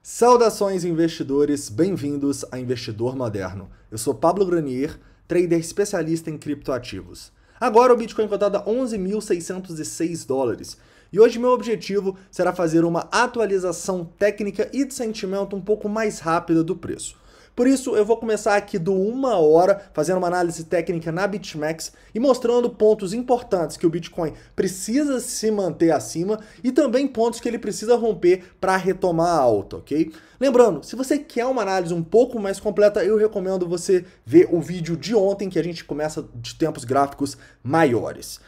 Saudações investidores, bem-vindos a Investidor Moderno. Eu sou Pablo Granier, trader especialista em criptoativos. Agora o Bitcoin cotado a 11.606 dólares. E hoje meu objetivo será fazer uma atualização técnica e de sentimento um pouco mais rápida do preço. Por isso, eu vou começar aqui do 1 hora, fazendo uma análise técnica na BitMEX e mostrando pontos importantes que o Bitcoin precisa se manter acima e também pontos que ele precisa romper para retomar a alta, ok? Lembrando, se você quer uma análise um pouco mais completa, eu recomendo você ver o vídeo de ontem, que a gente começa de tempos gráficos maiores.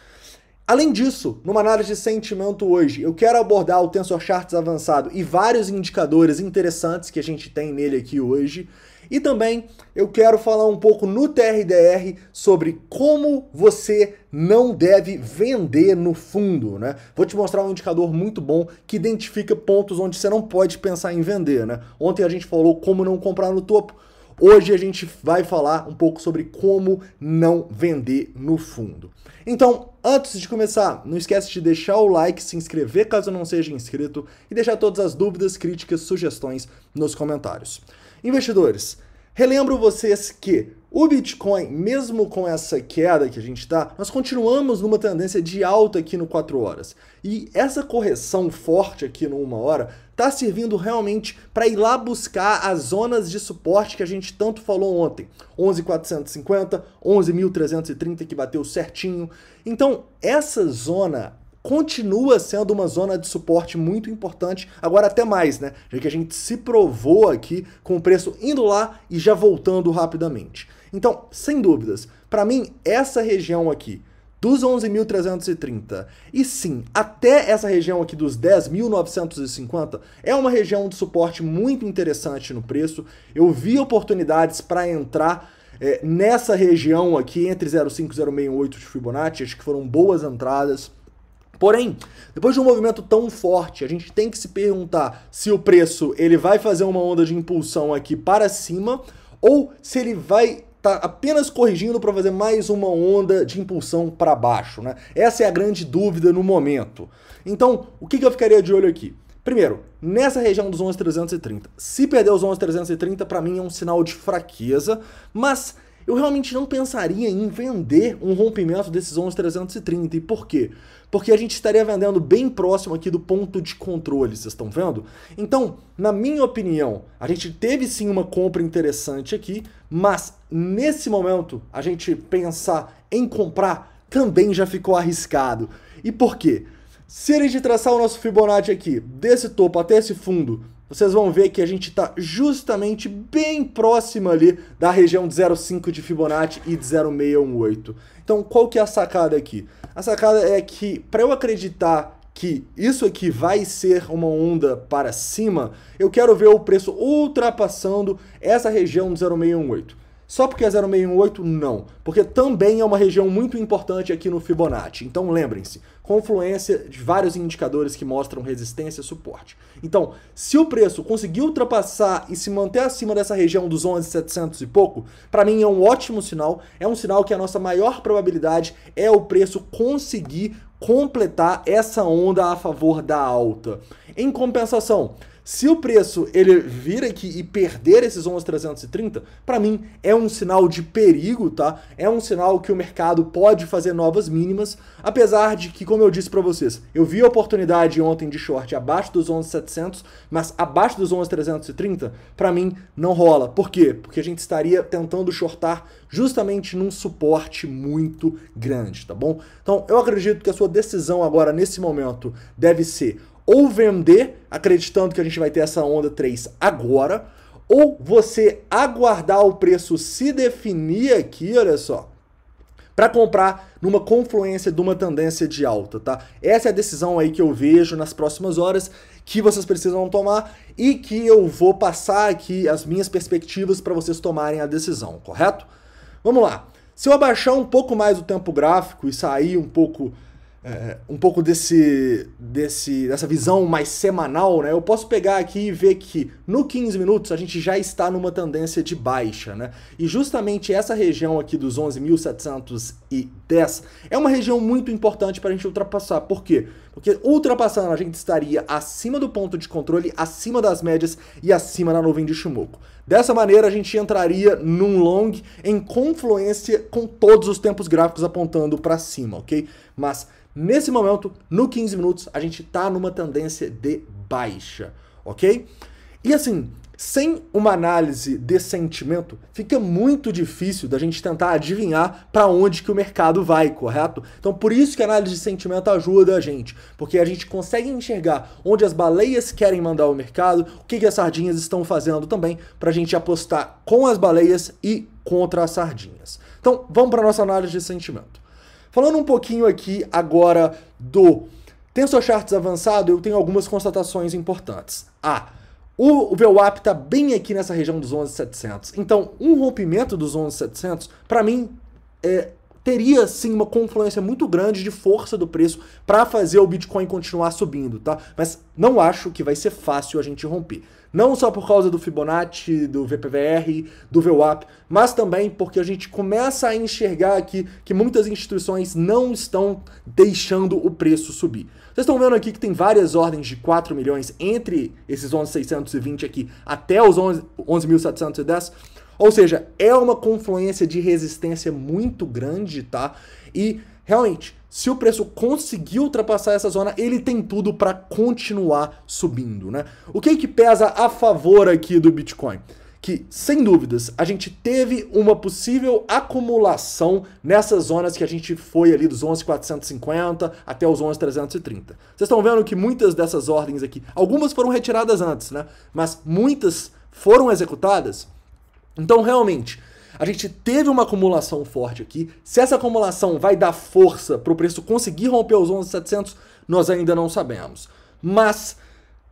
Além disso, numa análise de sentimento hoje, eu quero abordar o Tensor Charts avançado e vários indicadores interessantes que a gente tem nele aqui hoje. E também eu quero falar um pouco no TRDR sobre como você não deve vender no fundo, né? Vou te mostrar um indicador muito bom que identifica pontos onde você não pode pensar em vender, né? Ontem a gente falou como não comprar no topo. Hoje a gente vai falar um pouco sobre como não vender no fundo. Então, antes de começar, não esquece de deixar o like, se inscrever caso não seja inscrito e deixar todas as dúvidas, críticas, sugestões nos comentários. Investidores, relembro vocês que o Bitcoin, mesmo com essa queda que a gente está, nós continuamos numa tendência de alta aqui no 4 horas. E essa correção forte aqui no 1 hora está servindo realmente para ir lá buscar as zonas de suporte que a gente tanto falou ontem. 11.450, 11.330 que bateu certinho. Então, essa zona continua sendo uma zona de suporte muito importante, agora até mais, né? Já que a gente se provou aqui com o preço indo lá e já voltando rapidamente. Então, sem dúvidas, para mim, essa região aqui, dos 11.330 e sim, até essa região aqui dos 10.950 é uma região de suporte muito interessante no preço. Eu vi oportunidades para entrar nessa região aqui entre 0,5 e 0,68 de Fibonacci, acho que foram boas entradas. Porém, depois de um movimento tão forte, a gente tem que se perguntar se o preço ele vai fazer uma onda de impulsão aqui para cima ou se ele vai estar apenas corrigindo para fazer mais uma onda de impulsão para baixo, né? Essa é a grande dúvida no momento. Então, o que eu ficaria de olho aqui? Primeiro, nessa região dos 11.330. Se perder os 11.330, para mim é um sinal de fraqueza, mas eu realmente não pensaria em vender um rompimento desses 11.330. E por quê? Porque a gente estaria vendendo bem próximo aqui do ponto de controle, vocês estão vendo? Então, na minha opinião, a gente teve sim uma compra interessante aqui, mas nesse momento, a gente pensar em comprar também já ficou arriscado. E por quê? Se a gente traçar o nosso Fibonacci aqui, desse topo até esse fundo, vocês vão ver que a gente está justamente bem próximo ali da região de 0,5 de Fibonacci e de 0,618. Então, qual que é a sacada aqui? A sacada é que, para eu acreditar que isso aqui vai ser uma onda para cima, eu quero ver o preço ultrapassando essa região de 0,618. Só porque é 0,618? Não. Porque também é uma região muito importante aqui no Fibonacci. Então lembrem-se, confluência de vários indicadores que mostram resistência e suporte. Então, se o preço conseguir ultrapassar e se manter acima dessa região dos 11.700 e pouco, para mim é um ótimo sinal. É um sinal que a nossa maior probabilidade é o preço conseguir completar essa onda a favor da alta. Em compensação, se o preço ele vir aqui e perder esses 11.330, para mim é um sinal de perigo, tá? É um sinal que o mercado pode fazer novas mínimas, apesar de que, como eu disse para vocês, eu vi a oportunidade ontem de short abaixo dos 11.700, mas abaixo dos 11.330, para mim não rola. Por quê? Porque a gente estaria tentando shortar justamente num suporte muito grande, tá bom? Então, eu acredito que a sua decisão agora, nesse momento, deve ser ou vender, acreditando que a gente vai ter essa onda 3 agora, ou você aguardar o preço se definir aqui, olha só, para comprar numa confluência de uma tendência de alta, tá? Essa é a decisão aí que eu vejo nas próximas horas que vocês precisam tomar e que eu vou passar aqui as minhas perspectivas para vocês tomarem a decisão, correto? Vamos lá. Se eu abaixar um pouco mais o tempo gráfico e sair um pouco dessa visão mais semanal, né? Eu posso pegar aqui e ver que no 15 minutos a gente já está numa tendência de baixa, né? E justamente essa região aqui dos 11.710 é uma região muito importante para a gente ultrapassar. Por quê? Porque ultrapassando a gente estaria acima do ponto de controle, acima das médias e acima da nuvem de Ichimoku. Dessa maneira a gente entraria num long em confluência com todos os tempos gráficos apontando para cima, ok? Mas nesse momento, no 15 minutos, a gente tá numa tendência de baixa, ok? E assim, sem uma análise de sentimento, fica muito difícil da gente tentar adivinhar para onde que o mercado vai, correto? Então por isso que a análise de sentimento ajuda a gente, porque a gente consegue enxergar onde as baleias querem mandar o mercado, o que as sardinhas estão fazendo também, para a gente apostar com as baleias e contra as sardinhas. Então vamos para a nossa análise de sentimento. Falando um pouquinho aqui agora do Tensor Charts avançado, eu tenho algumas constatações importantes. O VWAP está bem aqui nessa região dos 11.700. Então, um rompimento dos 11.700, para mim, teria sim uma confluência muito grande de força do preço para fazer o Bitcoin continuar subindo, tá? Mas não acho que vai ser fácil a gente romper. Não só por causa do Fibonacci, do VPVR, do VWAP, mas também porque a gente começa a enxergar aqui que muitas instituições não estão deixando o preço subir. Vocês estão vendo aqui que tem várias ordens de 4 milhões entre esses 11.620 aqui até os 11.710. Ou seja, é uma confluência de resistência muito grande, tá? E realmente, se o preço conseguir ultrapassar essa zona, ele tem tudo para continuar subindo, né? O que pesa a favor aqui do Bitcoin? Que, sem dúvidas, a gente teve uma possível acumulação nessas zonas que a gente foi ali dos 11.450 até os 11.330. Vocês estão vendo que muitas dessas ordens aqui, algumas foram retiradas antes, né? Mas muitas foram executadas. Então, realmente, a gente teve uma acumulação forte aqui. Se essa acumulação vai dar força para o preço conseguir romper os 11.700, nós ainda não sabemos. Mas,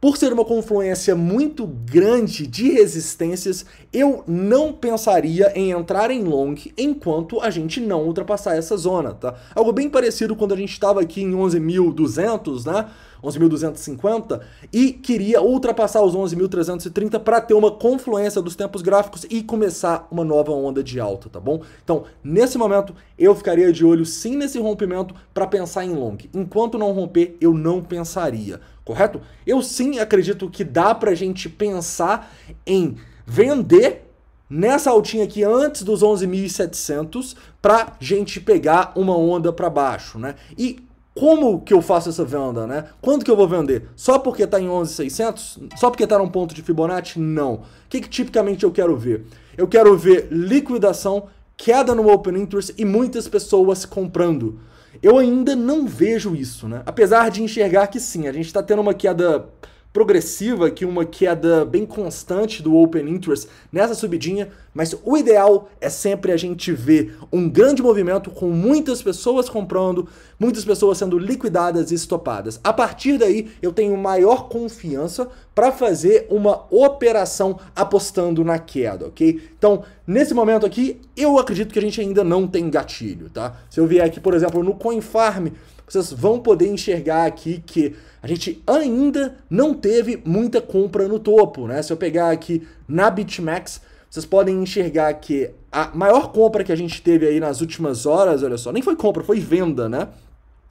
por ser uma confluência muito grande de resistências, eu não pensaria em entrar em long enquanto a gente não ultrapassar essa zona, tá? Algo bem parecido quando a gente estava aqui em 11.200, né? 11.250 e queria ultrapassar os 11.330 para ter uma confluência dos tempos gráficos e começar uma nova onda de alta, tá bom? Então, nesse momento, eu ficaria de olho sim nesse rompimento para pensar em long. Enquanto não romper, eu não pensaria, correto? Eu sim acredito que dá pra gente pensar em vender nessa altinha aqui antes dos 11.700 pra gente pegar uma onda para baixo, né? E como que eu faço essa venda, né? Quando que eu vou vender? Só porque tá em 11.600? Só porque tá num ponto de Fibonacci? Não. O que tipicamente eu quero ver? Eu quero ver liquidação, queda no Open Interest e muitas pessoas comprando. Eu ainda não vejo isso, né? Apesar de enxergar que sim, a gente tá tendo uma queda progressiva aqui, uma queda bem constante do Open Interest nessa subidinha, mas o ideal é sempre a gente ver um grande movimento com muitas pessoas comprando, muitas pessoas sendo liquidadas e estopadas. A partir daí, eu tenho maior confiança para fazer uma operação apostando na queda, ok? Então, nesse momento aqui, eu acredito que a gente ainda não tem gatilho, tá? Se eu vier aqui, por exemplo, no CoinFarm, vocês vão poder enxergar aqui que a gente ainda não teve muita compra no topo, né? Se eu pegar aqui na BitMEX, vocês podem enxergar que a maior compra que a gente teve aí nas últimas horas, olha só, nem foi compra, foi venda, né?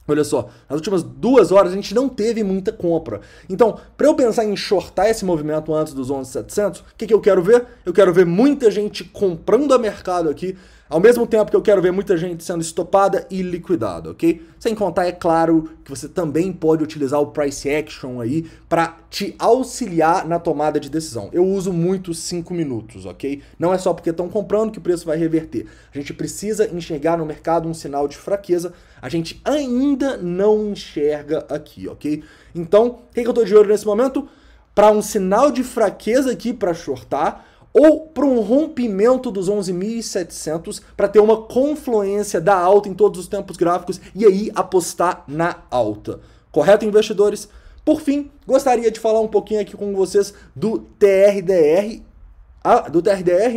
Olha só, nas últimas 2 horas a gente não teve muita compra. Então, para eu pensar em shortar esse movimento antes dos 11.700, o que eu quero ver? Eu quero ver muita gente comprando a mercado aqui, ao mesmo tempo que eu quero ver muita gente sendo estopada e liquidada, ok? Sem contar, é claro, que você também pode utilizar o Price Action aí para te auxiliar na tomada de decisão. Eu uso muito 5 minutos, ok? Não é só porque estão comprando que o preço vai reverter. A gente precisa enxergar no mercado um sinal de fraqueza. A gente ainda não enxerga aqui, ok? Então, o que eu tô de olho nesse momento? Para um sinal de fraqueza aqui para shortar, ou para um rompimento dos 11.700 para ter uma confluência da alta em todos os tempos gráficos e aí apostar na alta. Correto, investidores? Por fim, gostaria de falar um pouquinho aqui com vocês do TRDR,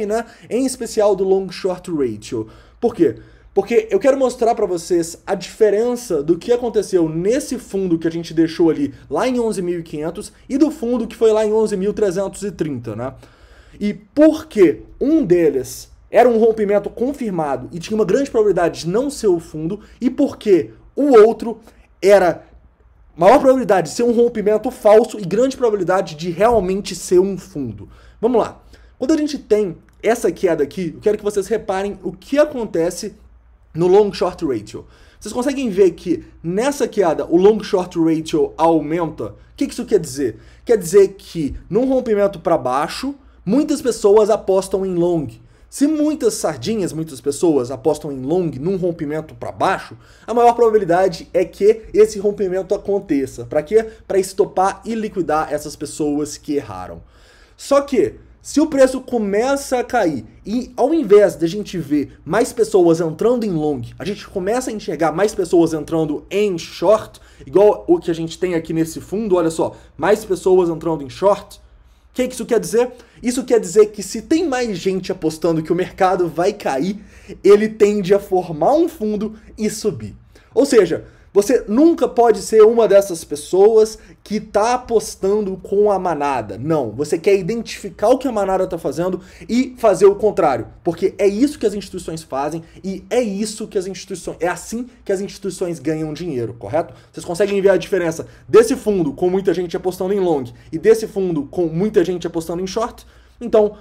né? Em especial do Long Short Ratio. Por quê? Porque eu quero mostrar para vocês a diferença do que aconteceu nesse fundo que a gente deixou ali lá em 11.500 e do fundo que foi lá em 11.330, né? E por que um deles era um rompimento confirmado e tinha uma grande probabilidade de não ser o fundo, e por que o outro era Maior probabilidade de ser um rompimento falso e grande probabilidade de realmente ser um fundo. Vamos lá. Quando a gente tem essa queda aqui, eu quero que vocês reparem o que acontece no long short ratio. Vocês conseguem ver que nessa queda o long short ratio aumenta? O que isso quer dizer? Quer dizer que num rompimento para baixo, muitas pessoas apostam em long. Se muitas sardinhas, muitas pessoas apostam em long num rompimento para baixo, a maior probabilidade é que esse rompimento aconteça. Para quê? Para estopar e liquidar essas pessoas que erraram. Só que, se o preço começa a cair e ao invés de a gente ver mais pessoas entrando em long, a gente começa a enxergar mais pessoas entrando em short, igual o que a gente tem aqui nesse fundo, olha só, mais pessoas entrando em short, o que isso quer dizer? Isso quer dizer que se tem mais gente apostando que o mercado vai cair, ele tende a formar um fundo e subir. Ou seja, você nunca pode ser uma dessas pessoas que está apostando com a manada. Não, você quer identificar o que a manada está fazendo e fazer o contrário. Porque é isso que as instituições fazem e é assim que as instituições ganham dinheiro, correto? Vocês conseguem ver a diferença desse fundo com muita gente apostando em long e desse fundo com muita gente apostando em short? Então,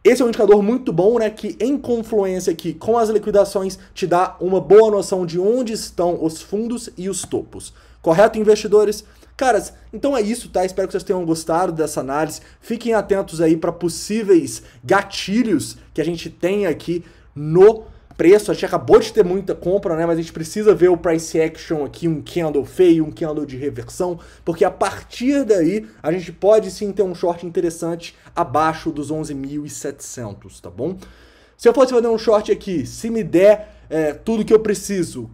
esse é um indicador muito bom, né, que em confluência aqui com as liquidações te dá uma boa noção de onde estão os fundos e os topos. Correto, investidores? Caras, então é isso, tá? Espero que vocês tenham gostado dessa análise. Fiquem atentos aí para possíveis gatilhos que a gente tem aqui no preço. A gente acabou de ter muita compra, né? Mas a gente precisa ver o price action aqui, um candle feio, um candle de reversão, porque a partir daí a gente pode sim ter um short interessante abaixo dos 11.700, tá bom? Se eu fosse fazer um short aqui, se me der tudo que eu preciso,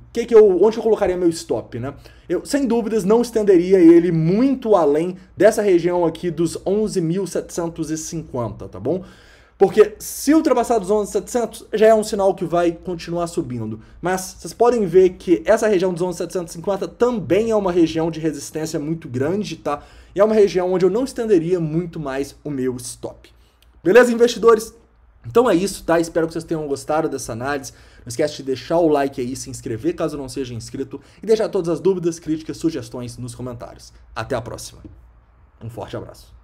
onde eu colocaria meu stop, né? Eu, sem dúvidas, não estenderia ele muito além dessa região aqui dos 11.750, tá bom? Porque se ultrapassar dos 11.700, já é um sinal que vai continuar subindo. Mas vocês podem ver que essa região dos 11.750 também é uma região de resistência muito grande, tá? E é uma região onde eu não estenderia muito mais o meu stop. Beleza, investidores? Então é isso, tá? Espero que vocês tenham gostado dessa análise. Não esquece de deixar o like aí, se inscrever caso não seja inscrito e deixar todas as dúvidas, críticas, sugestões nos comentários. Até a próxima. Um forte abraço.